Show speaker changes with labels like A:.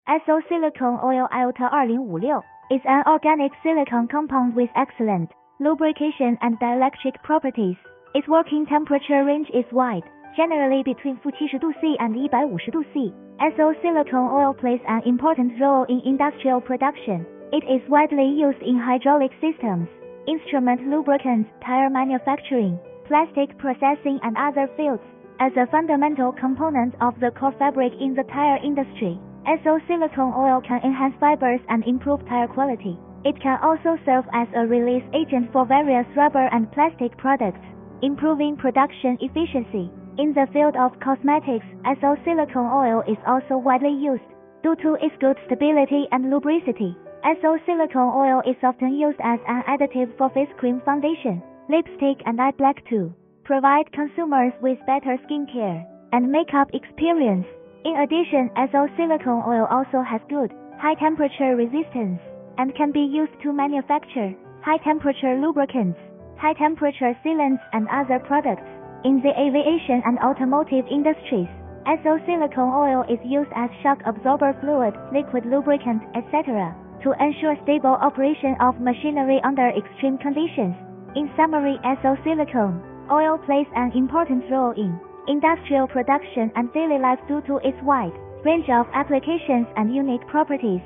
A: Ethyl silicone oil IOTA 2056 is an organic silicone compound with excellent lubrication and dielectric properties. Its working temperature range is wide, generally between -70°C and 150°C. Ethyl silicone oil plays an important role in industrial production. It is widely used in hydraulic systems, instrument lubricants, tire manufacturing, plastic processing and other fields. As a fundamental component of the core fabric in the tire industry, ethyl silicone oil can enhance fibers and improve tire quality. It can also serve as a release agent for various rubber and plastic products, improving production efficiency. In the field of cosmetics, ethyl silicone oil is also widely used. Due to its good stability and lubricity, ethyl silicone oil is often used as an additive for face cream, foundation, lipstick and eye black to provide consumers with better skincare and makeup experience. In addition, ethyl silicone oil also has good high-temperature resistance and can be used to manufacture high-temperature lubricants, high-temperature sealants and other products. In the aviation and automotive industries, ethyl silicone oil is used as shock absorber fluid, liquid lubricant, etc. to ensure stable operation of machinery under extreme conditions. In summary, ethyl silicone oil plays an important role in industrial production and daily life due to its wide range of applications and unique properties.